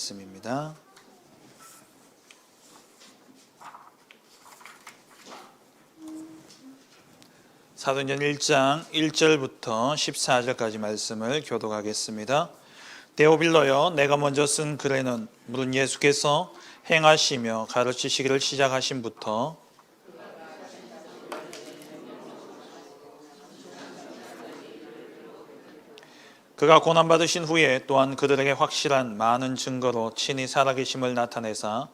말씀입니다. 사도행전 1장 1절부터 14절까지 말씀을 교독하겠습니다. 데오빌로여, 내가 먼저 쓴 글에는 물은 예수께서 행하시며 가르치시기를 시작하심부터 그가 고난받으신 후에 또한 그들에게 확실한 많은 증거로 친히 살아계심을 나타내사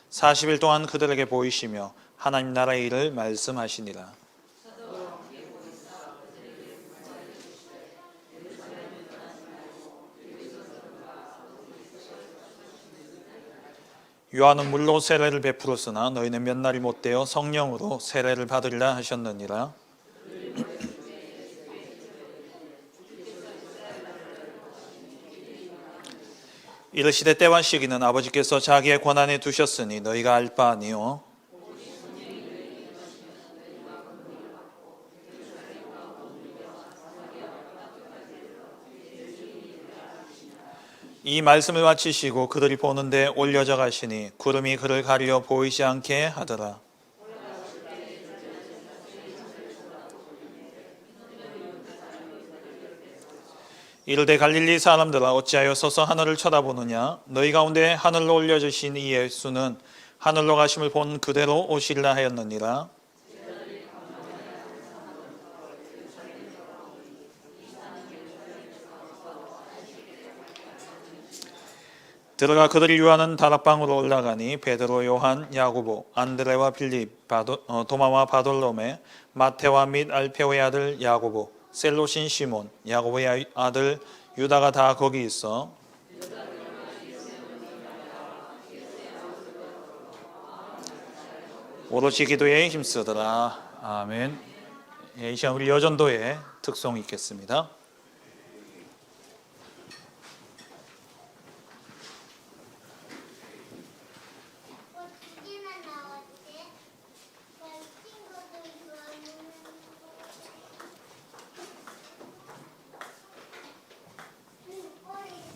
40일 동안 그들에게 보이시며 하나님 나라의 일을 말씀하시니라. 요한은 물로 세례를 베풀었으나 너희는 몇 날이 못되어 성령으로 세례를 받으리라 하셨느니라. 이르시되 때와 시기는 아버지께서 자기의 권한에 두셨으니 너희가 알 바 아니요. 이 말씀을 마치시고 그들이 보는데 올려져 가시니 구름이 그를 가리어 보이지 않게 하더라. 이르되 갈릴리 사람들아, 어찌하여 서서 하늘을 쳐다보느냐? 너희 가운데 하늘로 올려주신 이 예수는 하늘로 가심을 본 그대로 오시리라 하였느니라. 들어가 그들이 유하는 다락방으로 올라가니 베드로, 요한, 야고보, 안드레와 빌립, 도마와 바돌로메, 마테와 및 알페오의 아들 야고보, 셀로신 시몬, 야고보의 아들 유다가 다 거기 있어 오롯이 기도에 힘쓰더라. 아멘. 이 시간 우리 여전도의 특송 읽겠습니다.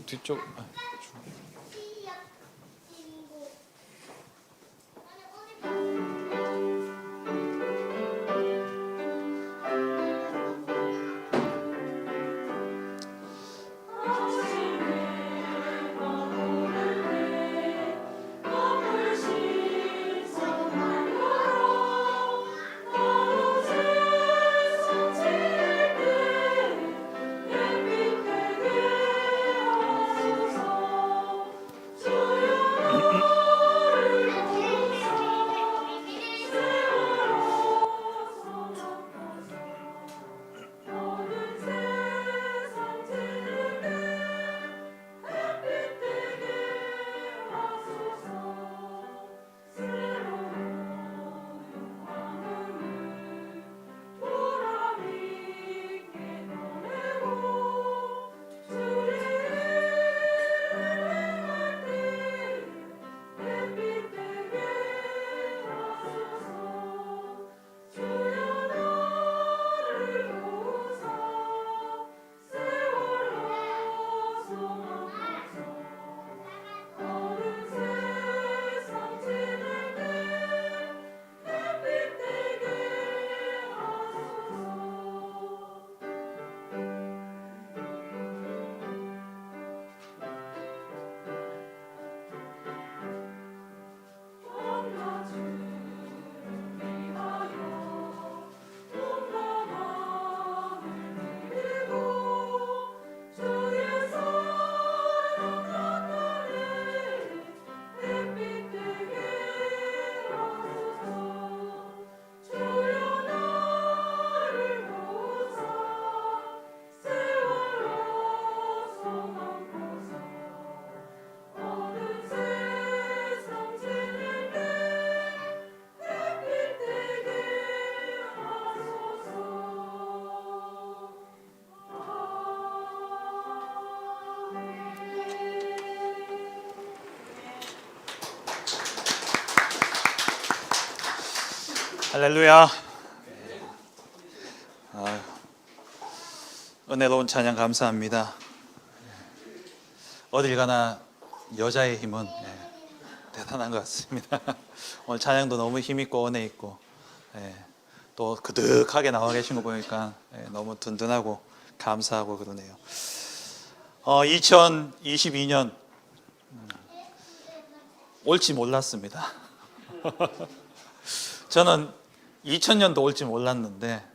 뒤쪽 할렐루야. 은혜로운 찬양 감사합니다. 어딜 가나 여자의 힘은 대단한 것 같습니다. 오늘 찬양도 너무 힘있고 은혜 있고 또 그득하게 나와 계신 거 보니까 너무 든든하고 감사하고 그러네요. 2022년 올지 몰랐습니다. 저는 2000년도 올지 몰랐는데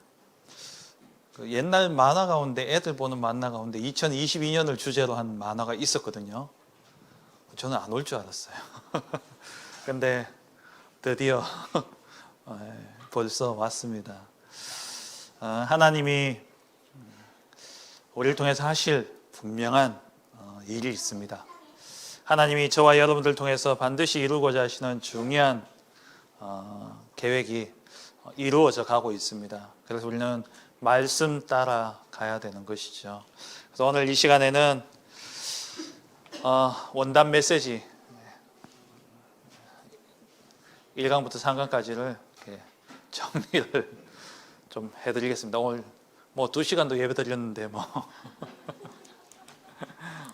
그 옛날 만화 가운데 애들 보는 만화 가운데 2022년을 주제로 한 만화가 있었거든요. 저는 안 올 줄 알았어요. 근데 드디어 벌써 왔습니다. 하나님이 우리를 통해서 하실 분명한 일이 있습니다. 하나님이 저와 여러분들 통해서 반드시 이루고자 하시는 중요한 계획이 이루어져 가고 있습니다. 그래서 우리는 말씀 따라 가야 되는 것이죠. 그래서 오늘 이 시간에는 원단 메시지 1강부터 3강까지를 이렇게 정리를 좀 해드리겠습니다. 오늘 뭐 2시간도 예배 드렸는데 뭐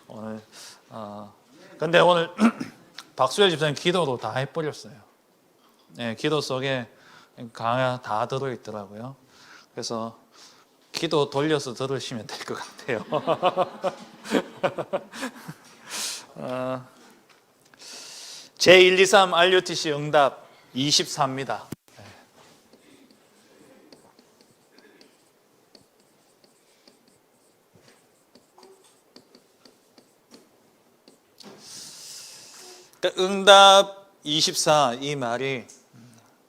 오늘 근데 오늘 박수열 집사님 기도로 다 해버렸어요. 기도 속에 강화 다 들어있더라고요. 그래서 기도 돌려서 들으시면 될 것 같아요. 제123 RUTC 응답 24입니다. 응답 24 이 말이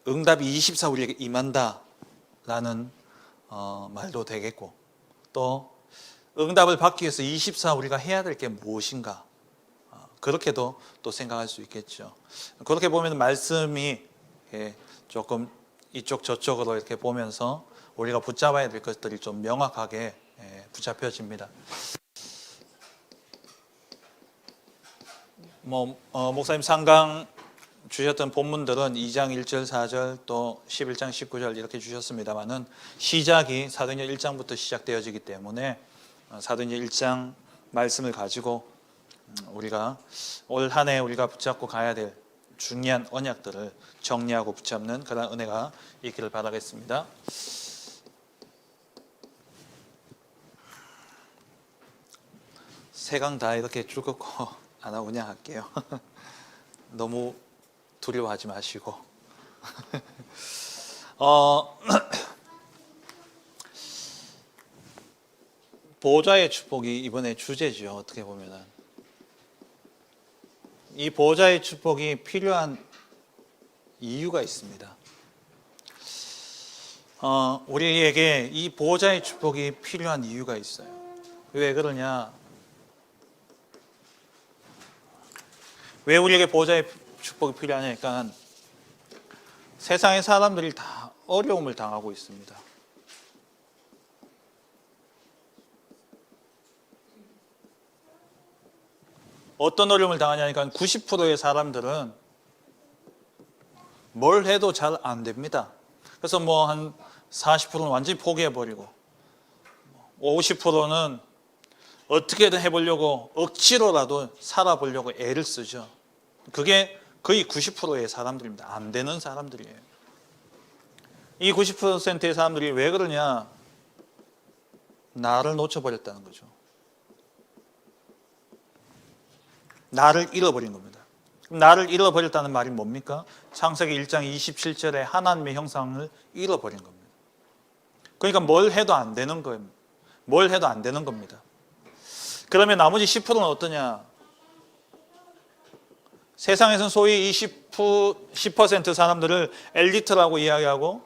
응답이 24 우리에게 임한다라는 말도 되겠고 또 응답을 받기 위해서 24 우리가 해야 될 게 무엇인가 그렇게도 또 생각할 수 있겠죠. 그렇게 보면 말씀이 조금 이쪽 저쪽으로 이렇게 보면서 우리가 붙잡아야 될 것들이 좀 명확하게 붙잡혀집니다. 목사님 상강 주셨던 본문들은 2장 1절 4절 또 11장 19절 이렇게 주셨습니다만은 시작이 사도행전 1장부터 시작되어지기 때문에 사도행전 1장 말씀을 가지고 우리가 올 한 해 우리가 붙잡고 가야 될 중요한 언약들을 정리하고 붙잡는 그런 은혜가 있기를 바라겠습니다. 세 강 다 이렇게 쭉 긋고 하나 운영할게요. 너무 두려워하지 마시고 보호자의 축복이 이번에 주제죠. 어떻게 보면은 이 보호자의 축복이 필요한 이유가 있습니다. 우리에게 이 보호자의 축복이 필요한 이유가 있어요. 왜 그러냐? 왜 우리에게 보호자의 축복이 필요하냐니까 세상의 사람들이 다 어려움을 당하고 있습니다. 어떤 어려움을 당하냐니까 90%의 사람들은 뭘 해도 잘 안 됩니다. 그래서 뭐 한 40%는 완전히 포기해버리고 50%는 어떻게든 해보려고 억지로라도 살아보려고 애를 쓰죠. 그게 거의 90%의 사람들입니다. 안 되는 사람들이에요. 이 90%의 사람들이 왜 그러냐? 나를 놓쳐버렸다는 거죠. 나를 잃어버린 겁니다. 그럼 나를 잃어버렸다는 말이 뭡니까? 창세기 1장 27절에 하나님의 형상을 잃어버린 겁니다. 그러니까 뭘 해도 안 되는 거예요. 뭘 해도 안 되는 겁니다. 그러면 나머지 10%는 어떠냐? 세상에서는 소위 이 10% 사람들을 엘리트라고 이야기하고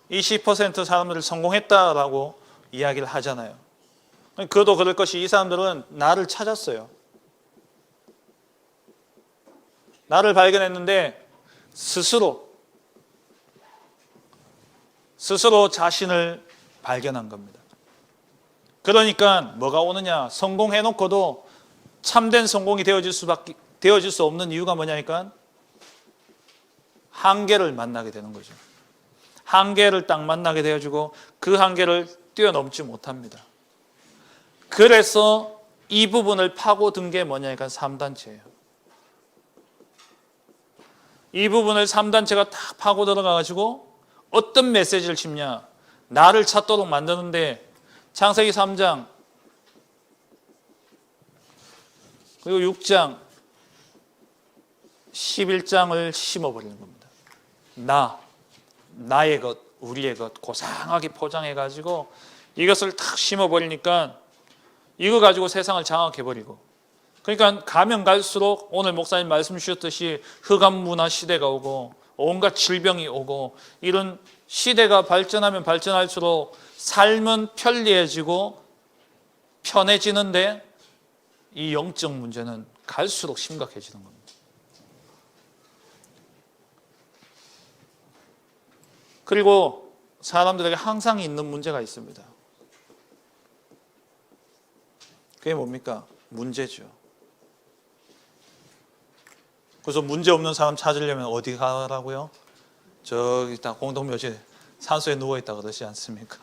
이 10% 사람들을 성공했다라고 이야기를 하잖아요. 그도 그럴 것이 이 사람들은 나를 찾았어요. 나를 발견했는데 스스로 자신을 발견한 겁니다. 그러니까 뭐가 오느냐? 성공해놓고도 참된 성공이 되어질 수 없는 이유가 뭐냐니까 한계를 만나게 되는 거죠. 한계를 딱 만나게 되어지고 그 한계를 뛰어넘지 못합니다. 그래서 이 부분을 파고든 게 뭐냐니까 3단체예요. 이 부분을 3단체가 딱 파고 들어가가지고 어떤 메시지를 심냐, 나를 찾도록 만드는데 창세기 3장 그리고 6장 11장을 심어버리는 겁니다. 나의 것, 우리의 것 고상하게 포장해가지고 이것을 탁 심어버리니까 이거 가지고 세상을 장악해버리고, 그러니까 가면 갈수록 오늘 목사님 말씀 주셨듯이 흑암 문화 시대가 오고 온갖 질병이 오고, 이런 시대가 발전하면 발전할수록 삶은 편리해지고 편해지는데 이 영적 문제는 갈수록 심각해지는 겁니다. 그리고 사람들에게 항상 있는 문제가 있습니다. 그게 뭡니까? 문제죠. 그래서 문제 없는 사람 찾으려면 어디 가라고요? 저기 다 공동묘지 산소에 누워있다 그러지 않습니까?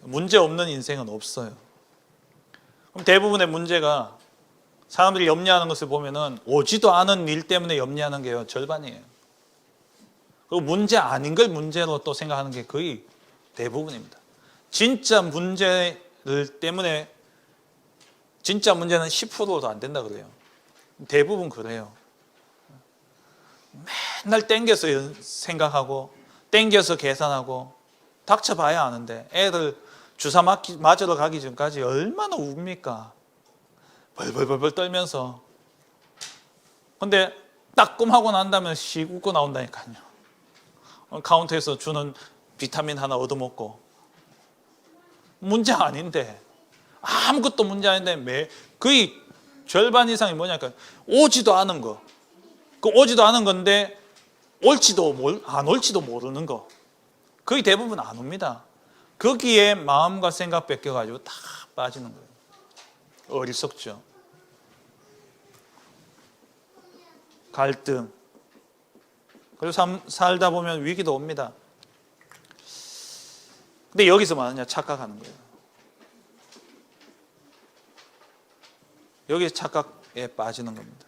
문제 없는 인생은 없어요. 그럼 대부분의 문제가 사람들이 염려하는 것을 보면은 오지도 않은 일 때문에 염려하는 게 절반이에요. 그리고 문제 아닌 걸 문제로 또 생각하는 게 거의 대부분입니다. 진짜 문제를 때문에 진짜 문제는 10%도 안 된다 그래요. 대부분 그래요. 맨날 땡겨서 생각하고 땡겨서 계산하고 닥쳐봐야 아는데, 애들 주사 맞으러 가기 전까지 얼마나 웁니까? 벌벌벌벌 떨면서. 근데 따끔하고 난 다음에 씩 웃고 나온다니까요. 카운터에서 주는 비타민 하나 얻어먹고. 문제 아닌데, 아무것도 문제 아닌데 거의 절반 이상이 뭐냐니까 오지도 않은 거. 그 오지도 않은 건데 안 올지도 모르는 거. 거의 대부분 안 옵니다. 거기에 마음과 생각 뺏겨가지고 다 빠지는 거예요. 어리석죠. 갈등. 그리고 살다 보면 위기도 옵니다. 근데 여기서 뭐하느냐? 착각하는 거예요. 여기에 착각에 빠지는 겁니다.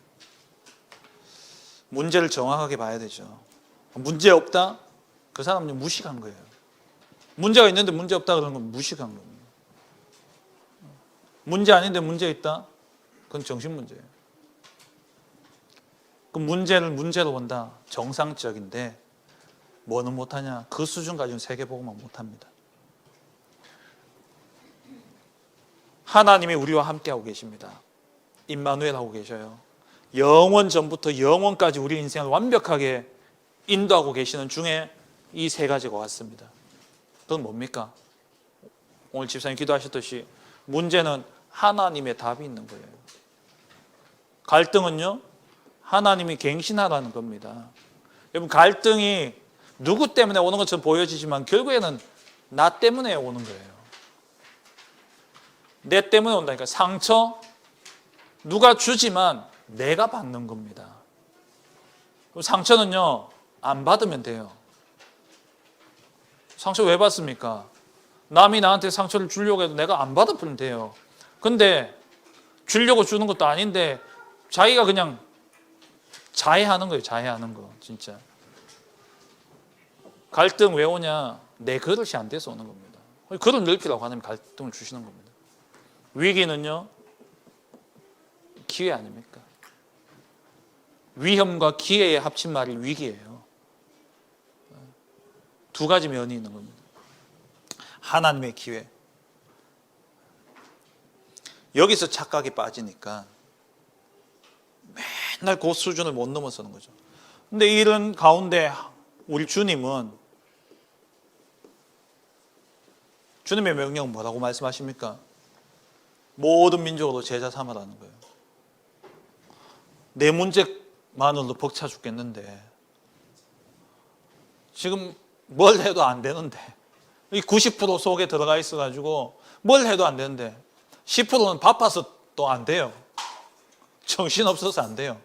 문제를 정확하게 봐야 되죠. 문제 없다? 그 사람은 무식한 거예요. 문제가 있는데 문제 없다 그러는 건 무식한 겁니다. 문제 아닌데 문제 있다? 그건 정신문제예요. 그 문제를 문제로 본다? 정상적인데 뭐는 못하냐? 그 수준까지는 세계복음만 못합니다. 하나님이 우리와 함께하고 계십니다. 임마누엘 하고 계셔요. 영원 전부터 영원까지 우리 인생을 완벽하게 인도하고 계시는 중에 이 세 가지가 왔습니다. 그건 뭡니까? 오늘 집사님 기도하셨듯이 문제는 하나님의 답이 있는 거예요. 갈등은요, 하나님이 갱신하라는 겁니다. 여러분, 갈등이 누구 때문에 오는 것처럼 보여지지만 결국에는 나 때문에 오는 거예요. 내 때문에 온다니까. 상처 누가 주지만 내가 받는 겁니다. 상처는요, 안 받으면 돼요. 상처 왜 받습니까? 남이 나한테 상처를 주려고 해도 내가 안 받으면 돼요. 근데 주려고 주는 것도 아닌데 자기가 그냥 자해하는 거예요. 자해하는 거. 진짜 갈등 왜 오냐? 내 그릇이 안 돼서 오는 겁니다. 그릇 넓히라고 하나님 갈등을 주시는 겁니다. 위기는요, 기회 아닙니까? 위험과 기회의 합친 말이 위기예요. 두 가지 면이 있는 겁니다. 하나님의 기회. 여기서 착각에 빠지니까 맨날 그 수준을 못 넘어서는 거죠. 근데 이런 가운데 우리 주님은, 주님의 명령은 뭐라고 말씀하십니까? 모든 민족으로 제자 삼으라는 거예요. 내 문제만으로도 벅차 죽겠는데 지금 뭘 해도 안 되는데, 이 90% 속에 들어가 있어가지고 뭘 해도 안 되는데 10%는 바빠서 또 안 돼요. 정신없어서 안 돼요.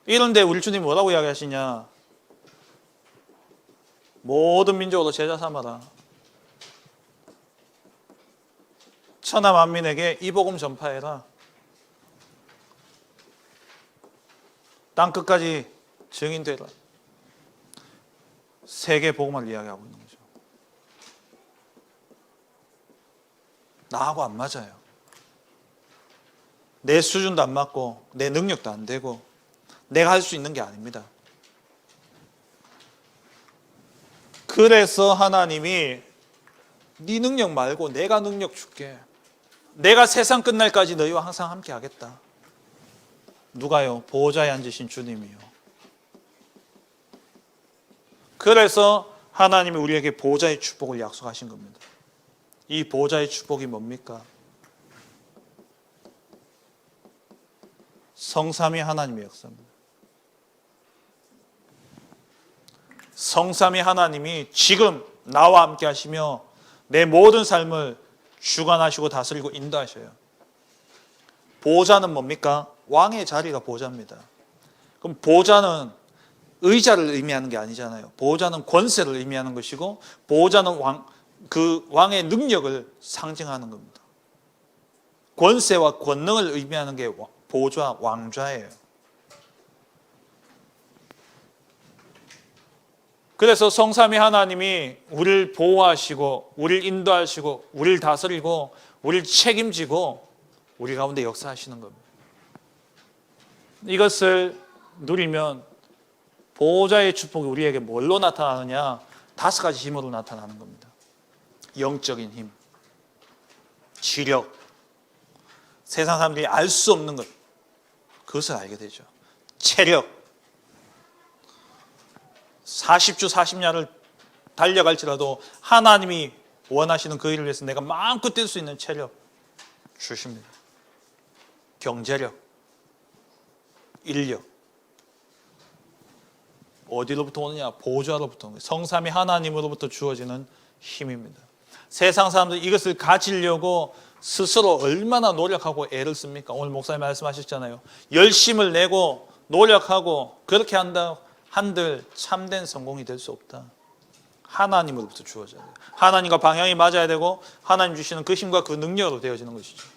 이런데 우리 주님 뭐라고 이야기하시냐? 모든 민족으로 제자 삼아라. 천하 만민에게 이 복음 전파해라. 땅끝까지 증인되라. 세계 복음을 이야기하고 있는 거죠. 나하고 안 맞아요. 내 수준도 안 맞고 내 능력도 안 되고 내가 할 수 있는 게 아닙니다. 그래서 하나님이 네 능력 말고 내가 능력 줄게. 내가 세상 끝날까지 너희와 항상 함께 하겠다. 누가요? 보호자에 앉으신 주님이요. 그래서 하나님이 우리에게 보호자의 축복을 약속하신 겁니다. 이 보호자의 축복이 뭡니까? 성삼위 하나님의 역사입니다. 성삼위 하나님이 지금 나와 함께 하시며 내 모든 삶을 주관하시고 다스리고 인도하셔요. 보호자는 뭡니까? 왕의 자리가 보호자입니다. 그럼 보호자는 의자를 의미하는 게 아니잖아요. 보호자는 권세를 의미하는 것이고 보호자는 그 왕의 능력을 상징하는 겁니다. 권세와 권능을 의미하는 게 보호자, 왕좌예요. 그래서 성삼위 하나님이 우리를 보호하시고 우리를 인도하시고 우리를 다스리고 우리를 책임지고 우리 가운데 역사하시는 겁니다. 이것을 누리면 보호자의 축복이 우리에게 뭘로 나타나느냐? 5가지 힘으로 나타나는 겁니다. 영적인 힘, 지력, 세상 사람들이 알 수 없는 것, 그것을 알게 되죠. 체력, 40주 40야를 달려갈지라도 하나님이 원하시는 그 일을 위해서 내가 마음껏 뛸 수 있는 체력 주십니다. 경제력, 인력, 어디로부터 오느냐? 보호자로부터 오는 거예요. 성삼위 하나님으로부터 주어지는 힘입니다. 세상 사람들이 이것을 가지려고 스스로 얼마나 노력하고 애를 씁니까? 오늘 목사님 말씀하셨잖아요. 열심을 내고 노력하고 그렇게 한들 참된 성공이 될 수 없다. 하나님으로부터 주어져야 돼요. 하나님과 방향이 맞아야 되고 하나님 주시는 그 힘과 그 능력으로 되어지는 것이죠.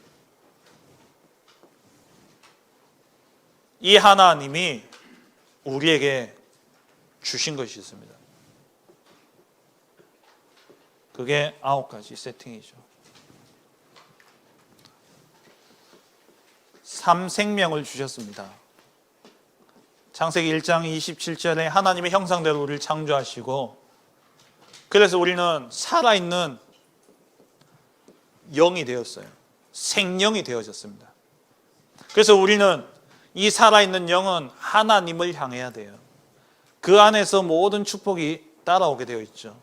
이 하나님이 우리에게 주신 것이 있습니다. 그게 9가지 세팅이죠. 3생명을 주셨습니다. 창세기 1장 27절에 하나님의 형상대로 우리를 창조하시고 그래서 우리는 살아있는 영이 되었어요. 생명이 되어졌습니다. 그래서 우리는 이 살아있는 영은 하나님을 향해야 돼요. 그 안에서 모든 축복이 따라오게 되어 있죠.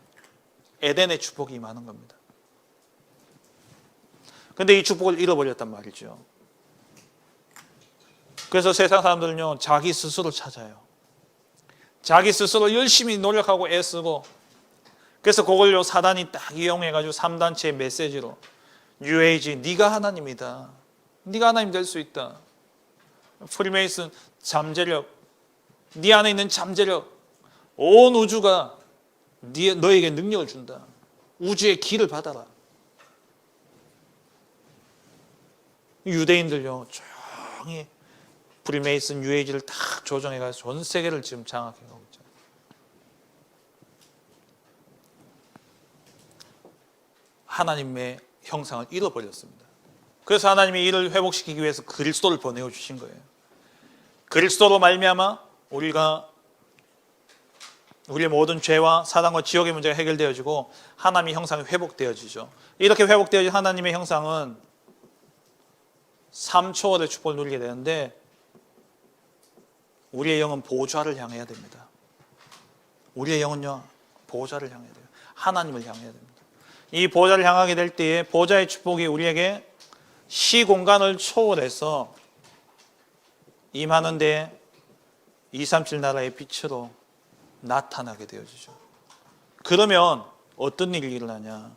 에덴의 축복이 임하는 겁니다. 그런데 이 축복을 잃어버렸단 말이죠. 그래서 세상 사람들은요, 자기 스스로 찾아요. 자기 스스로 열심히 노력하고 애쓰고, 그래서 그걸요 사단이 딱 이용해가지고 3단체의 메시지로 뉴에이지, 네가 하나님이다. 네가 하나님 될 수 있다. 프리메이슨, 잠재력, 네 안에 있는 잠재력, 온 우주가 너에게 능력을 준다. 우주의 길을 받아라. 유대인들요 조용히 프리메이슨 뉴에이지를 딱 조정해가지고 전 세계를 지금 장악해가고 있죠. 하나님의 형상을 잃어버렸습니다. 그래서 하나님이 이를 회복시키기 위해서 그리스도를 보내어 주신 거예요. 그리스도로 말미암아 우리의 모든 죄와 사단과 지옥의 문제가 해결되어지고 하나님의 형상이 회복되어지죠. 이렇게 회복되어진 하나님의 형상은 3초월의 축복을 누리게 되는데 우리의 영은 보호자를 향해야 됩니다. 우리의 영은요 보호자를 향해야 돼요. 하나님을 향해야 됩니다. 이 보호자를 향하게 될 때에 보호자의 축복이 우리에게 시공간을 초월해서 임하는데 237 나라의 빛으로 나타나게 되어지죠. 그러면 어떤 일이 일어나냐?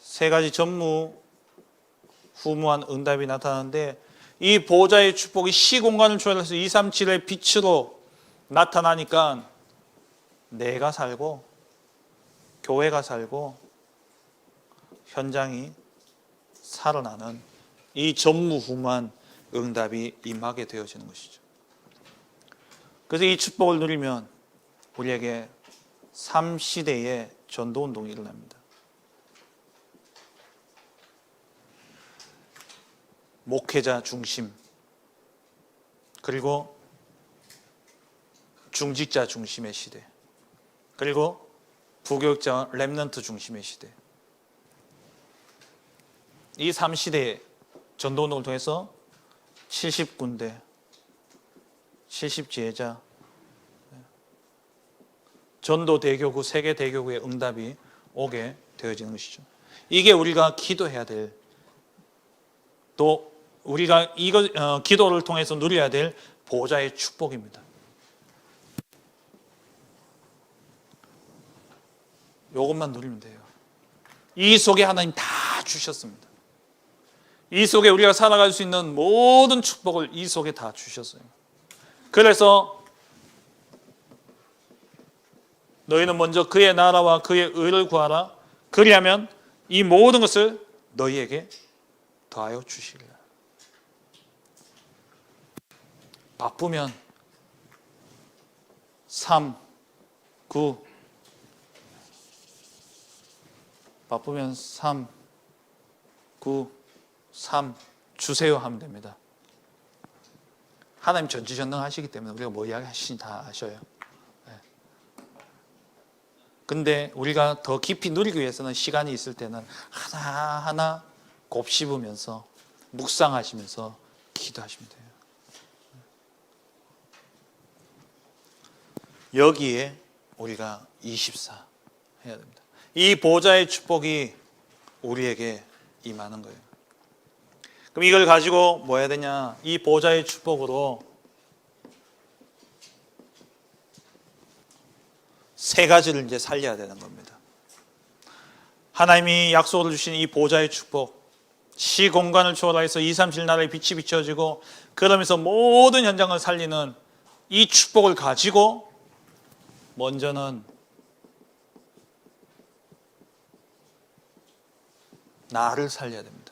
3가지 전무후무한 응답이 나타나는데 이 보호자의 축복이 시공간을 초월해서 237의 빛으로 나타나니까 내가 살고 교회가 살고 현장이 살아나는 이 전무후무한 응답이 임하게 되어지는 것이죠. 그래서 이 축복을 누리면 우리에게 3시대의 전도운동이 일어납니다. 목회자 중심, 그리고 중직자 중심의 시대, 그리고 부교육자 렘넌트 중심의 시대. 이 3시대의 전도운동을 통해서 70군데, 70지혜자, 전도 대교구, 세계 대교구의 응답이 오게 되어지는 것이죠. 이게 우리가 기도해야 될, 또 우리가 기도를 통해서 누려야 될 보좌의 축복입니다. 이것만 누리면 돼요. 이 속에 하나님 다 주셨습니다. 이 속에 우리가 살아갈 수 있는 모든 축복을 이 속에 다 주셨어요. 그래서 너희는 먼저 그의 나라와 그의 의를 구하라. 그리하면 이 모든 것을 너희에게 더하여 주시리라. 바쁘면 3, 9 바쁘면 3, 9, 3 주세요 하면 됩니다. 하나님 전지전능하시기 때문에 우리가 뭐 이야기하시니 다 아셔요. 근데 우리가 더 깊이 누리기 위해서는 시간이 있을 때는 하나하나 곱씹으면서 묵상하시면서 기도하시면 돼요. 여기에 우리가 24 해야 됩니다. 이 보좌의 축복이 우리에게 임하는 거예요. 그럼 이걸 가지고 뭐 해야 되냐? 이 보좌의 축복으로 세 가지를 이제 살려야 되는 겁니다. 하나님이 약속을 주신 이 보좌의 축복, 시공간을 초월해서 237 나라의 빛이 비춰지고 그러면서 모든 현장을 살리는 이 축복을 가지고 먼저는 나를 살려야 됩니다.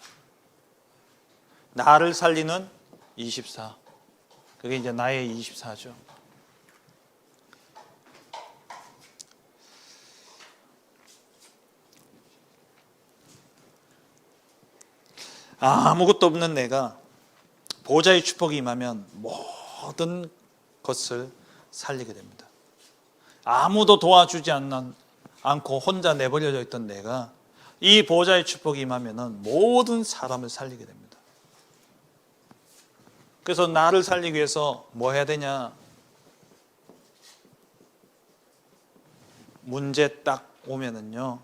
나를 살리는 24. 그게 이제 나의 24죠. 아무것도 없는 내가 보좌의 축복이 임하면 모든 것을 살리게 됩니다. 아무도 도와주지 않고 혼자 내버려져 있던 내가 이 보좌의 축복이 임하면 모든 사람을 살리게 됩니다. 그래서 나를 살리기 위해서 뭐 해야 되냐? 문제 딱 오면은요,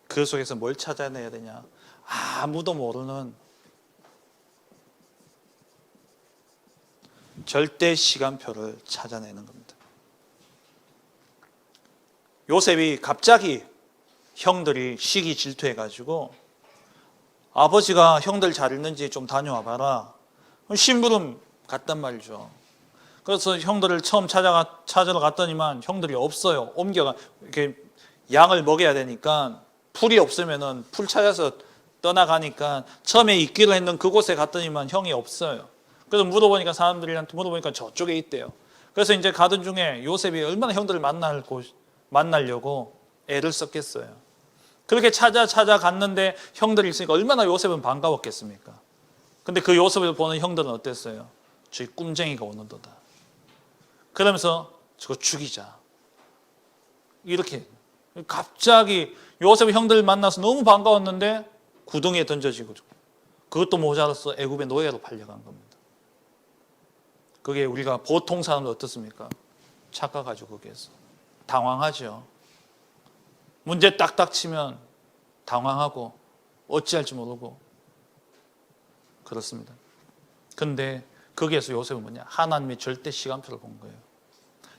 그 속에서 뭘 찾아내야 되냐? 아무도 모르는 절대 시간표를 찾아내는 겁니다. 요셉이 갑자기 형들이 시기 질투해가지고 아버지가 형들 잘 있는지 좀 다녀와 봐라. 심부름 갔단 말이죠. 그래서 형들을 처음 찾으러 갔더니만 형들이 없어요. 이렇게 양을 먹여야 되니까 풀이 없으면은 풀 찾아서 떠나가니까 처음에 있기로 했는 그곳에 갔더니만 형이 없어요. 그래서 사람들한테 물어보니까 저쪽에 있대요. 그래서 이제 가던 중에 요셉이 얼마나 형들을 만나려고 애를 썼겠어요. 그렇게 찾아갔는데 형들이 있으니까 얼마나 요셉은 반가웠겠습니까? 근데 그 요셉을 보는 형들은 어땠어요? 저희 꿈쟁이가 오는도다. 그러면서 저거 죽이자. 이렇게 갑자기 요셉의 형들을 만나서 너무 반가웠는데 구덩이에 던져지고 그것도 모자라서 애굽의 노예로 팔려간 겁니다. 그게 우리가 보통 사람들 어떻습니까? 착각하죠. 거기에서 당황하죠. 문제 딱딱 치면 당황하고 어찌할지 모르고 그렇습니다. 근데 거기에서 요셉은 뭐냐? 하나님의 절대 시간표를 본 거예요.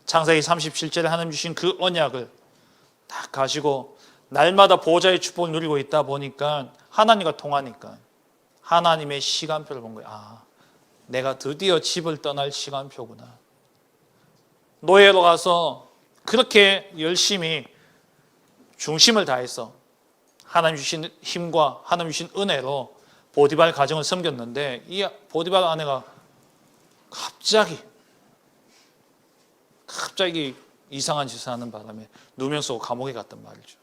창세기 37절에 하나님 주신 그 언약을 딱 가지고 날마다 보좌의 축복을 누리고 있다 보니까 하나님과 통하니까 하나님의 시간표를 본 거예요. 내가 드디어 집을 떠날 시간표구나. 노예로 가서 그렇게 열심히 중심을 다해서 하나님 주신 힘과 하나님 주신 은혜로 보디발 가정을 섬겼는데 이 보디발 아내가 갑자기 갑자기 이상한 짓을 하는 바람에 누명 쓰고 감옥에 갔단 말이죠.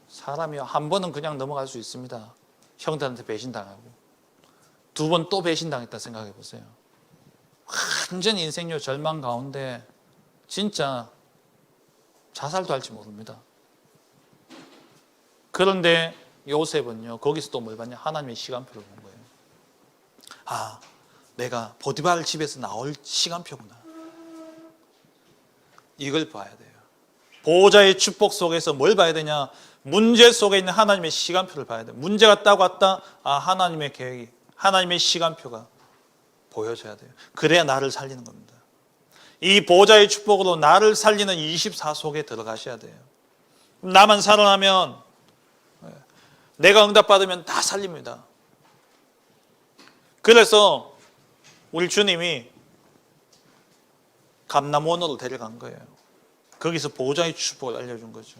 사람이 한 번은 그냥 넘어갈 수 있습니다. 형들한테 배신당하고 두 번 또 배신당했다 생각해 보세요. 완전히 인생요 절망 가운데 진짜 자살도 할지 모릅니다. 그런데 요셉은요 거기서 또 뭘 봤냐? 하나님의 시간표를 본 거예요. 아, 내가 보디발 집에서 나올 시간표구나. 이걸 봐야 돼요. 보호자의 축복 속에서 뭘 봐야 되냐? 문제 속에 있는 하나님의 시간표를 봐야 돼요. 문제가 딱 왔다. 아, 하나님의 계획이, 하나님의 시간표가 보여져야 돼요. 그래야 나를 살리는 겁니다. 이 보호자의 축복으로 나를 살리는 24 속에 들어가셔야 돼요. 나만 살아나면, 내가 응답받으면 다 살립니다. 그래서 우리 주님이 감남원으로 데려간 거예요. 거기서 보호자의 축복을 알려준 거죠.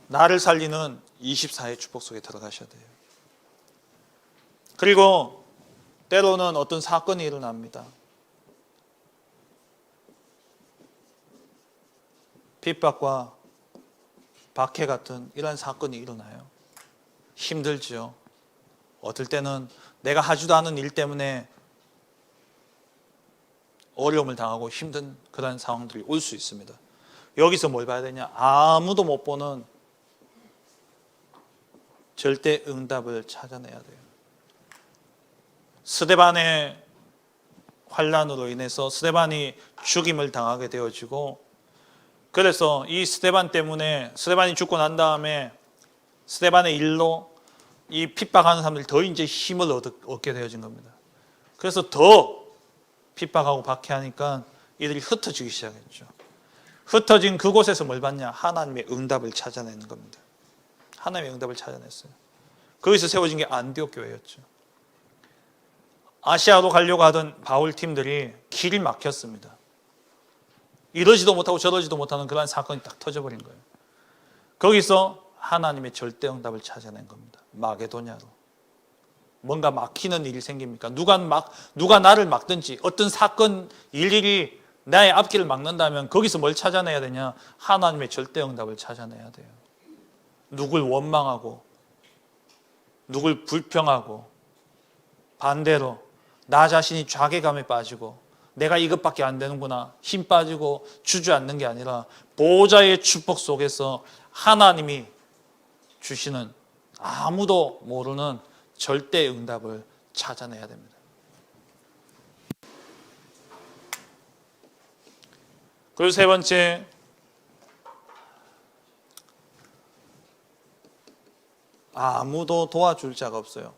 나를 살리는 24의 축복 속에 들어가셔야 돼요. 그리고 때로는 어떤 사건이 일어납니다. 핍박과 박해 같은 이런 사건이 일어나요. 힘들죠. 어떨 때는 내가 하지도 않은 일 때문에 어려움을 당하고 힘든 그런 상황들이 올 수 있습니다. 여기서 뭘 봐야 되냐? 아무도 못 보는 절대 응답을 찾아내야 돼요. 스데반의 환란으로 인해서 스데반이 죽임을 당하게 되어지고, 그래서 이 스데반 때문에 스데반이 죽고 난 다음에 스데반의 일로 이 핍박하는 사람들이 더 이제 힘을 얻게 되어진 겁니다. 그래서 더 핍박하고 박해하니까 이들이 흩어지기 시작했죠. 흩어진 그곳에서 뭘 봤냐? 하나님의 응답을 찾아내는 겁니다. 하나님의 응답을 찾아냈어요. 거기서 세워진 게 안디옥 교회였죠. 아시아로 가려고 하던 바울 팀들이 길이 막혔습니다. 이러지도 못하고 저러지도 못하는 그런 사건이 딱 터져버린 거예요. 거기서 하나님의 절대 응답을 찾아낸 겁니다. 마게도냐로. 뭔가 막히는 일이 생깁니까? 누가 나를 막든지 어떤 사건 일일이 나의 앞길을 막는다면 거기서 뭘 찾아내야 되냐? 하나님의 절대 응답을 찾아내야 돼요. 누굴 원망하고 누굴 불평하고 반대로 나 자신이 좌괴감에 빠지고 내가 이것밖에 안 되는구나 힘 빠지고 주저앉는 게 아니라 보호자의 축복 속에서 하나님이 주시는 아무도 모르는 절대 응답을 찾아내야 됩니다. 그리고 세 번째, 아무도 도와줄 자가 없어요.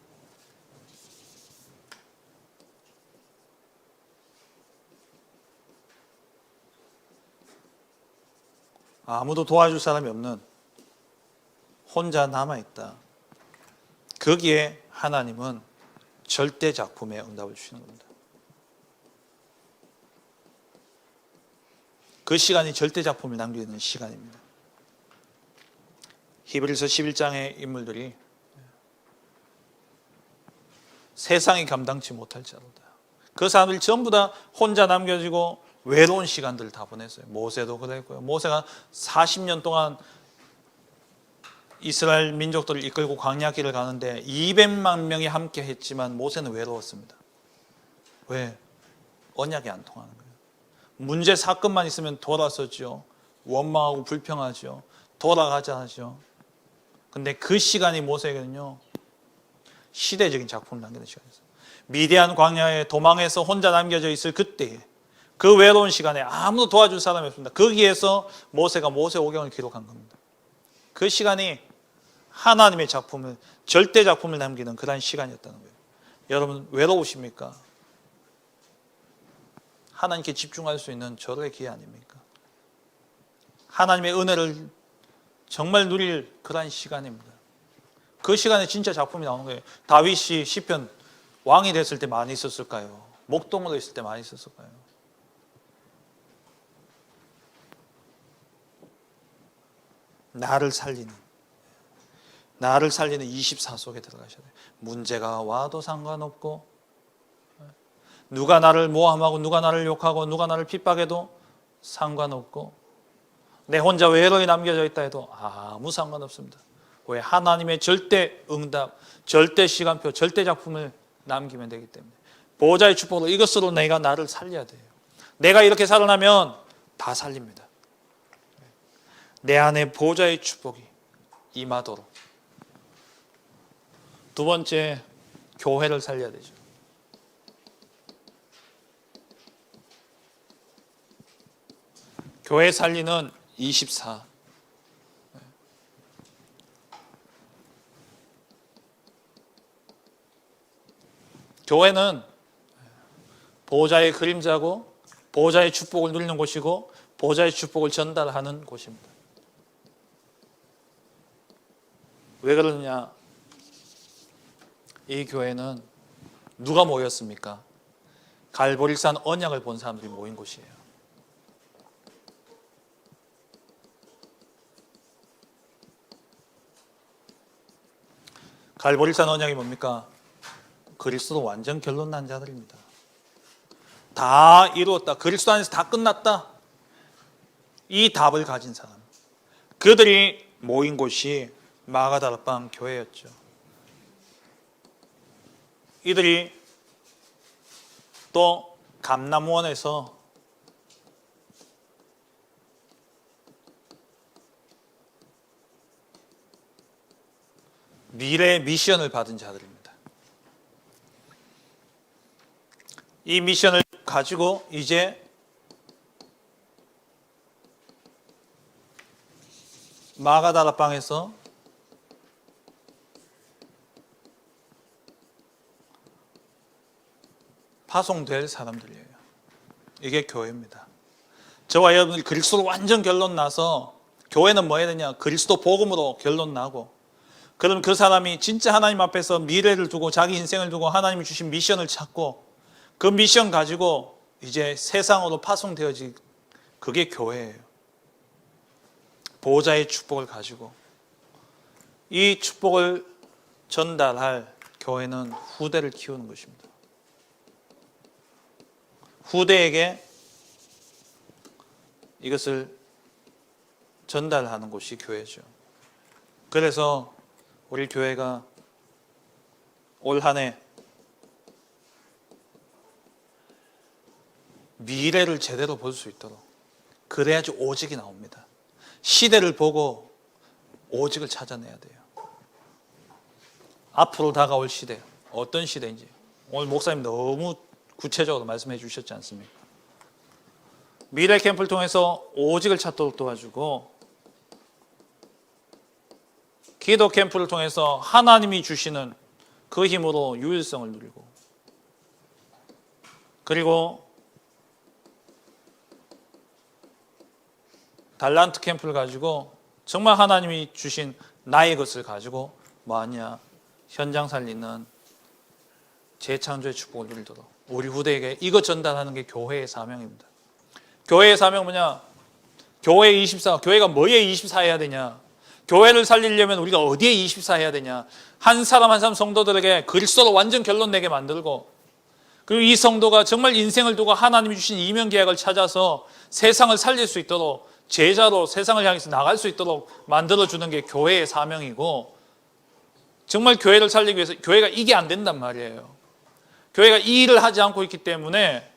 아무도 도와줄 사람이 없는 혼자 남아있다. 거기에 하나님은 절대 작품의 응답을 주시는 겁니다. 그 시간이 절대 작품을 남기는 시간입니다. 히브리서 11장의 인물들이 세상이 감당치 못할 자로다. 그 사람들이 전부 다 혼자 남겨지고 외로운 시간들을 다 보냈어요. 모세도 그랬고요. 모세가 40년 동안 이스라엘 민족들을 이끌고 광야길을 가는데 200만 명이 함께 했지만 모세는 외로웠습니다. 왜? 언약이 안 통하는 거예요. 문제 사건만 있으면 돌아서죠. 원망하고 불평하죠. 돌아가자 하죠. 근데 그 시간이 모세에게는요 시대적인 작품을 남기는 시간이었어요. 미디안 광야에 도망해서 혼자 남겨져 있을 그때에 그 외로운 시간에 아무도 도와줄 사람이 없습니다. 거기에서 모세가 모세오경을 기록한 겁니다. 그 시간이 하나님의 작품을 절대 작품을 남기는 그런 시간이었다는 거예요. 여러분 외로우십니까? 하나님께 집중할 수 있는 절호의 기회 아닙니까? 하나님의 은혜를 정말 누릴 그런 시간입니다. 그 시간에 진짜 작품이 나오는 거예요. 다윗이 시편 왕이 됐을 때 많이 있었을까요? 목동으로 있을 때 많이 있었을까요? 나를 살리는 24 속에 들어가셔야 돼요. 문제가 와도 상관없고 누가 나를 모함하고 누가 나를 욕하고 누가 나를 핍박해도 상관없고 내 혼자 외로이 남겨져 있다 해도 아무 상관없습니다. 왜? 하나님의 절대 응답, 절대 시간표, 절대 작품을 남기면 되기 때문에 보호자의 축복으로 이것으로 내가 나를 살려야 돼요. 내가 이렇게 살아나면 다 살립니다. 내 안에 보호자의 축복이 임하도록. 두 번째, 교회를 살려야 되죠. 교회 살리는 24. 교회는 보호자의 그림자고 보호자의 축복을 누리는 곳이고 보호자의 축복을 전달하는 곳입니다. 왜 그러느냐? 이 교회는 누가 모였습니까? 갈보리산 언약을 본 사람들이 모인 곳이에요. 갈보리산 언약이 뭡니까? 그리스도 완전 결론 난 자들입니다. 다 이루었다. 그리스도 안에서 다 끝났다. 이 답을 가진 사람. 그들이 모인 곳이 마가다락방 교회였죠. 이들이 또 감남원에서 미래의 미션을 받은 자들입니다. 이 미션을 가지고 이제 마가다락방에서 파송될 사람들이에요. 이게 교회입니다. 저와 여러분들이 그리스도로 완전 결론 나서 교회는 뭐 해야 되냐? 그리스도 복음으로 결론 나고 그럼 그 사람이 진짜 하나님 앞에서 미래를 두고 자기 인생을 두고 하나님이 주신 미션을 찾고 그 미션 가지고 이제 세상으로 파송되어지 그게 교회예요. 보호자의 축복을 가지고 이 축복을 전달할 교회는 후대를 키우는 것입니다. 후대에게 이것을 전달하는 곳이 교회죠. 그래서 우리 교회가 올 한 해 미래를 제대로 볼 수 있도록 그래야지 오직이 나옵니다. 시대를 보고 오직을 찾아내야 돼요. 앞으로 다가올 시대, 어떤 시대인지 오늘 목사님 너무 구체적으로 말씀해 주셨지 않습니까? 미래 캠프를 통해서 오직을 찾도록 도와주고 기도 캠프를 통해서 하나님이 주시는 그 힘으로 유일성을 누리고 그리고 달란트 캠프를 가지고 정말 하나님이 주신 나의 것을 가지고 뭐하냐? 현장 살리는 재창조의 축복을 누리도록 우리 후대에게 이것 전달하는 게 교회의 사명입니다. 교회의 사명 뭐냐? 교회 24, 교회가 뭐에 24 해야 되냐? 교회를 살리려면 우리가 어디에 24 해야 되냐? 한 사람 한 사람 성도들에게 그리스도로 완전 결론 내게 만들고 그리고 이 성도가 정말 인생을 두고 하나님이 주신 이명계약을 찾아서 세상을 살릴 수 있도록 제자로 세상을 향해서 나갈 수 있도록 만들어주는 게 교회의 사명이고 정말 교회를 살리기 위해서 교회가 이게 안 된단 말이에요. 교회가 이 일을 하지 않고 있기 때문에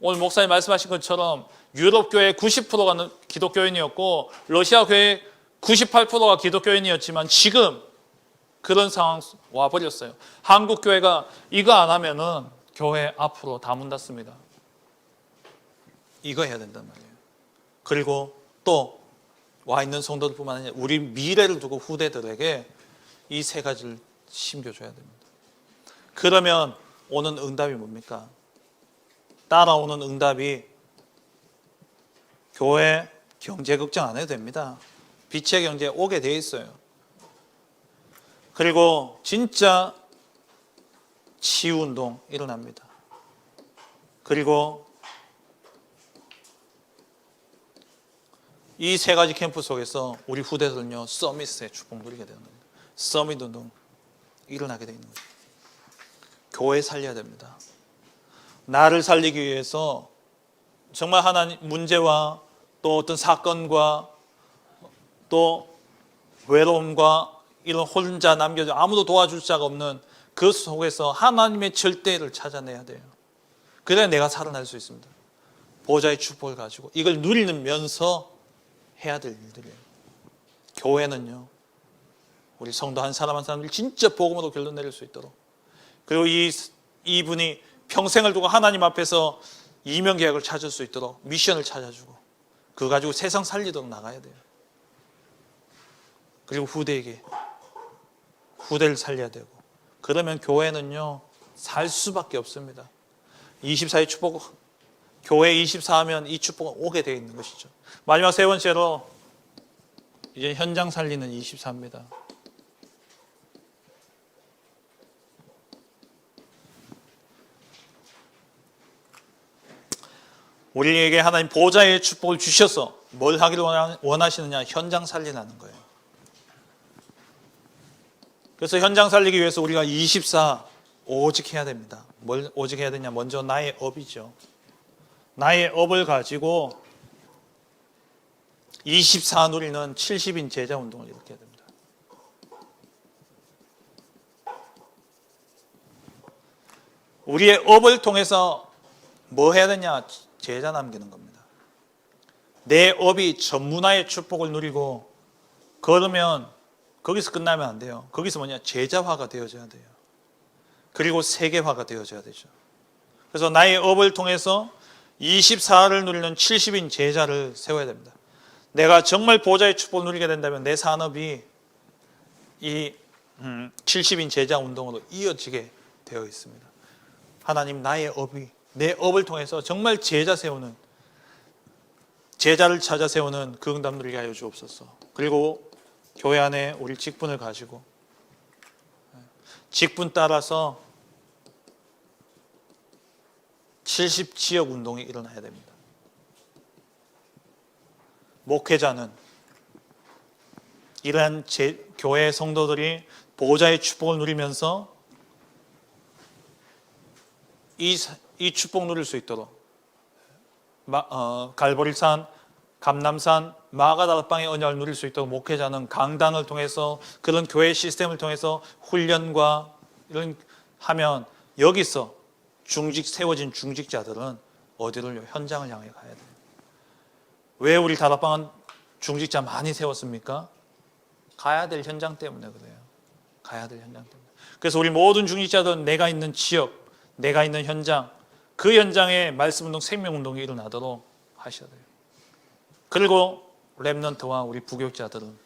오늘 목사님 말씀하신 것처럼 유럽 교회 90%가 기독교인이었고 러시아 교회 98%가 기독교인이었지만 지금 그런 상황 와버렸어요. 한국 교회가 이거 안 하면은 교회 앞으로 다 문 닫습니다. 이거 해야 된단 말이에요. 그리고 또 와 있는 성도들뿐만 아니라 우리 미래를 두고 후대들에게 이 세 가지를 심겨줘야 됩니다. 그러면 오는 응답이 뭡니까? 따라오는 응답이 교회 경제 걱정 안 해도 됩니다. 빛의 경제 오게 돼 있어요. 그리고 진짜 치유운동 일어납니다. 그리고 이 세 가지 캠프 속에서 우리 후대들은요 서밋의 축복 누리게 되는 겁니다. 서밋 운동 일어나게 되는 거예요. 교회 살려야 됩니다. 나를 살리기 위해서 정말 하나님 문제와 또 어떤 사건과 또 외로움과 이런 혼자 남겨져 아무도 도와줄 자가 없는 그 속에서 하나님의 절대를 찾아내야 돼요. 그래야 내가 살아날 수 있습니다. 보좌의 축복을 가지고 이걸 누리면서 해야 될 일들이에요. 교회는요, 우리 성도 한 사람 한 사람들이 진짜 복음으로 결론 내릴 수 있도록, 그리고 이분이 평생을 두고 하나님 앞에서 이명계약을 찾을 수 있도록 미션을 찾아주고 그거 가지고 세상 살리도록 나가야 돼요. 그리고 후대를 살려야 되고, 그러면 교회는요 살 수밖에 없습니다. 24의 축복, 교회 24하면 이 축복은 오게 되어 있는 것이죠. 마지막 세 번째로 이제 현장 살리는 24입니다. 우리에게 하나님 보좌의 축복을 주셔서 뭘 하기를 원하시느냐? 현장 살리라는 거예요. 그래서 현장 살리기 위해서 우리가 24 오직 해야 됩니다. 뭘 오직 해야 되냐? 먼저 나의 업이죠. 나의 업을 가지고 24 누리는 70인 제자 운동을 이렇게 해야 됩니다. 우리의 업을 통해서 뭐 해야 되냐? 제자 남기는 겁니다. 내 업이 전문화의 축복을 누리고, 그러면 거기서 끝나면 안 돼요. 거기서 뭐냐? 제자화가 되어져야 돼요. 그리고 세계화가 되어져야 되죠. 그래서 나의 업을 통해서 24를 누리는 70인 제자를 세워야 됩니다. 내가 정말 보좌의 축복을 누리게 된다면 내 산업이 이 70인 제자 운동으로 이어지게 되어 있습니다. 하나님, 나의 업이, 내 업을 통해서 정말 제자를 찾아 세우는 그 응답 누리게 하여 주옵소서. 그리고 교회 안에 우리 직분을 가지고 직분 따라서 70지역 운동이 일어나야 됩니다. 목회자는 이러한 교회 성도들이 보호자의 축복을 누리면서 이 축복 누릴 수 있도록 갈보리산, 감남산, 마가다락방의 언약을 누릴 수 있도록 목회자는 강단을 통해서 그런 교회 시스템을 통해서 훈련과 이런 하면 여기서 세워진 중직자들은 어디를 현장을 향해 가야 돼요. 왜 우리 다락방은 중직자 많이 세웠습니까? 가야 될 현장 때문에 그래요. 가야 될 현장 때문에. 그래서 우리 모든 중직자들은 내가 있는 지역, 내가 있는 현장, 그 현장에 말씀운동, 생명운동이 일어나도록 하셔야 돼요. 그리고 렘넌트와 우리 부교육자들은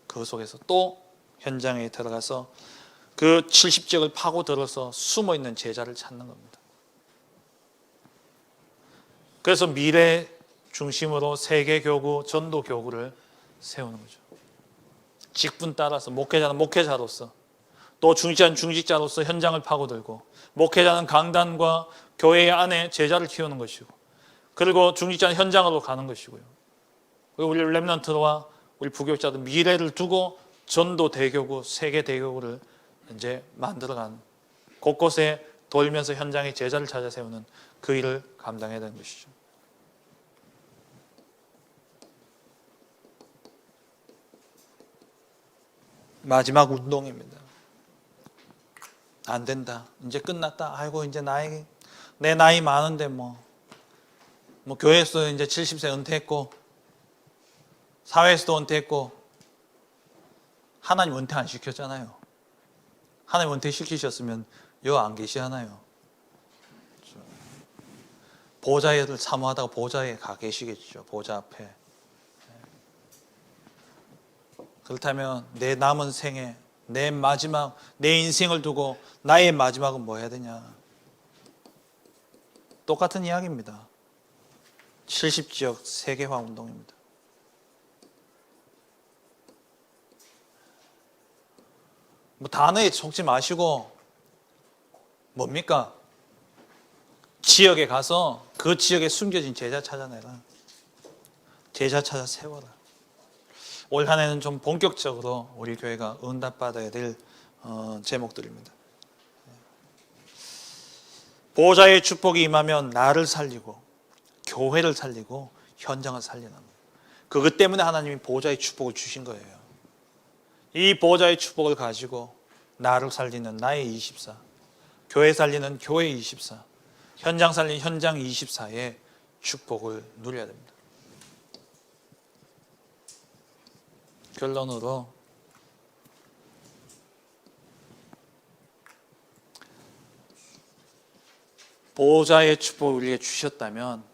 그 속에서 또 현장에 들어가서 그 70지역을 파고들어서 숨어있는 제자를 찾는 겁니다. 그래서 미래 중심으로 세계교구, 전도교구를 세우는 거죠. 직분 따라서 목회자는 목회자로서, 또 중직자는 중직자로서 현장을 파고들고, 목회자는 강단과 교회 안에 제자를 키우는 것이고, 그리고 중직자는 현장으로 가는 것이고요. 그리고 우리 렘넌트와 우리 부교육자들 미래를 두고 전도 대교구, 세계 대교구를 이제 만들어가는, 곳곳에 돌면서 현장에 제자를 찾아 세우는 그 일을 감당해야 되는 것이죠. 마지막 운동입니다. 안 된다. 이제 끝났다. 아이고, 이제 내 나이 많은데 뭐 교회에서 이제 70세 은퇴했고, 사회에서도 은퇴했고, 하나님 은퇴 안 시켰잖아요. 하나님 은퇴 시키셨으면 여기 안 계시잖아요. 보좌를 사모하다가 보좌에 가 계시겠죠. 보좌 앞에. 그렇다면 내 남은 생에 내 마지막, 내 인생을 두고 나의 마지막은 뭐 해야 되냐? 똑같은 이야기입니다. 70지역 세계화 운동입니다. 뭐 단어에 속지 마시고 뭡니까? 지역에 가서 그 지역에 숨겨진 제자 찾아내라. 제자 찾아 세워라. 올 한 해는 좀 본격적으로 우리 교회가 응답받아야 될 제목들입니다. 보좌의 축복이 임하면 나를 살리고 교회를 살리고 현장을 살리는 거예요. 그것 때문에 하나님이 보좌의 축복을 주신 거예요. 이 보좌의 축복을 가지고 나를 살리는 나의 24, 교회 살리는 교회 24, 현장 살리는 현장 24의 축복을 누려야 됩니다. 결론으로 보좌의 축복을 우리에게 주셨다면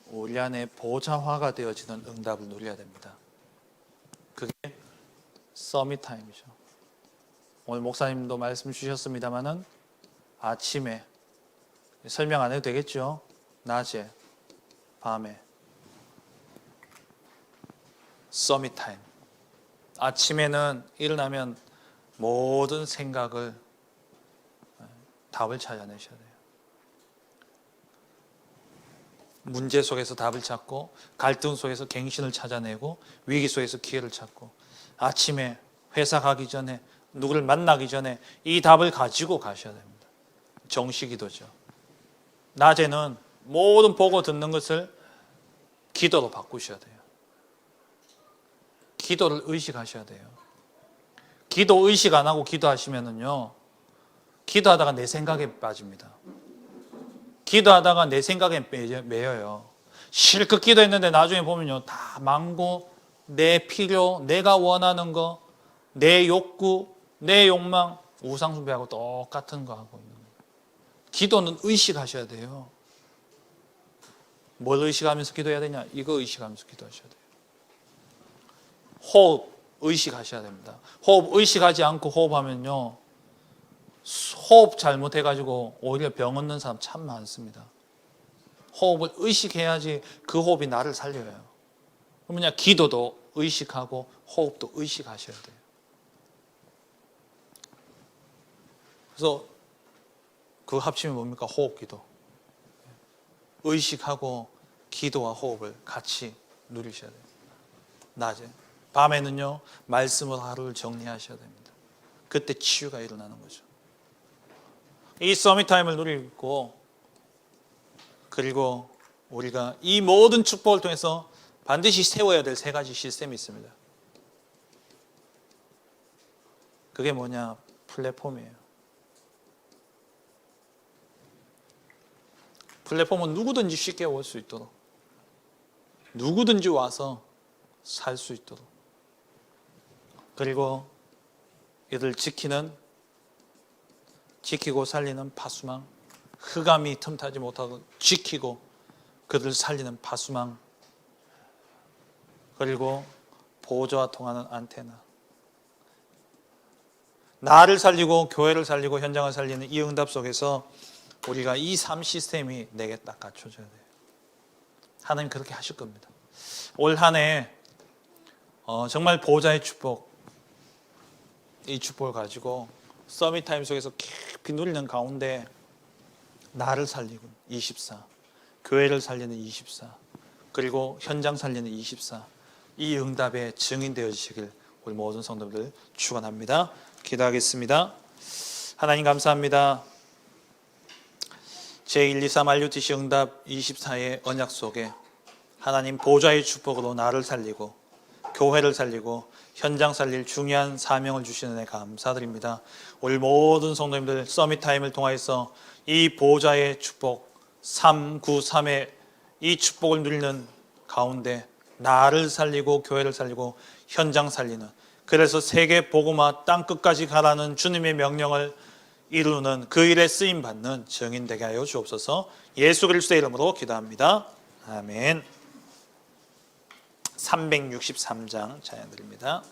우리 안에 보좌화가 되어지는 응답을 누려야 됩니다. 그게 서밋 타임이죠. 오늘 목사님도 말씀 주셨습니다마는 아침에 설명 안 해도 되겠죠? 낮에, 밤에 서밋 타임. 아침에는 일어나면 모든 생각을 답을 찾아내셔야 돼요. 문제 속에서 답을 찾고 갈등 속에서 갱신을 찾아내고 위기 속에서 기회를 찾고 아침에 회사 가기 전에 누구를 만나기 전에 이 답을 가지고 가셔야 됩니다. 정시기도죠. 낮에는 모든 보고 듣는 것을 기도로 바꾸셔야 돼요. 기도를 의식하셔야 돼요. 기도 의식 안 하고 기도하시면은요, 기도하다가 내 생각에 빠집니다. 기도하다가 내 생각에 매여요. 실컷 기도했는데 나중에 보면요, 다 망고, 내 필요, 내가 원하는 거, 내 욕구, 내 욕망, 우상숭배하고 똑같은 거 하고 있는 거예요. 기도는 의식하셔야 돼요. 뭘 의식하면서 기도해야 되냐? 이거 의식하면서 기도하셔야 돼요. 호흡 의식하셔야 됩니다. 호흡 의식하지 않고 호흡하면요, 호흡 잘못해가지고 오히려 병 얻는 사람 참 많습니다. 호흡을 의식해야지 그 호흡이 나를 살려요. 그러면 기도도 의식하고 호흡도 의식하셔야 돼요. 그래서 그 합치면 뭡니까? 호흡기도. 의식하고 기도와 호흡을 같이 누리셔야 돼요. 낮에. 밤에는요, 말씀으로 하루를 정리하셔야 됩니다. 그때 치유가 일어나는 거죠. 이 서밋타임을 누리고, 그리고 우리가 이 모든 축복을 통해서 반드시 세워야 될 세 가지 시스템이 있습니다. 그게 뭐냐? 플랫폼이에요. 플랫폼은 누구든지 쉽게 올 수 있도록, 누구든지 와서 살 수 있도록, 그리고 이들 지키고 살리는 파수망, 흑암이 틈타지 못하고 지키고 그들을 살리는 파수망, 그리고 보좌와 통하는 안테나. 나를 살리고 교회를 살리고 현장을 살리는 이 응답 속에서 우리가 이 삶 시스템이 내게 딱 갖춰져야 돼요. 하나님 그렇게 하실 겁니다. 올 한 해 정말 보좌의 축복, 이 축복을 가지고 서밋타임 속에서 깊이 누리는 가운데 나를 살리고 24, 교회를 살리는 24, 그리고 현장 살리는 24, 이 응답에 증인되어지시길 우리 모든 성도들 축원합니다. 기도하겠습니다. 하나님 감사합니다. 제123 RUTC 응답 24의 언약 속에 하나님 보좌의 축복으로 나를 살리고 교회를 살리고 현장 살릴 중요한 사명을 주시는 데 감사드립니다. 우리 모든 성도님들 서밋타임을 통하여서 이 보좌의 축복 393의 이 축복을 누리는 가운데 나를 살리고 교회를 살리고 현장 살리는, 그래서 세계 복음화 땅끝까지 가라는 주님의 명령을 이루는 그 일에 쓰임받는 증인 되게 하여 주옵소서. 예수 그리스도의 이름으로 기도합니다. 아멘. 363장 찬양 드립니다.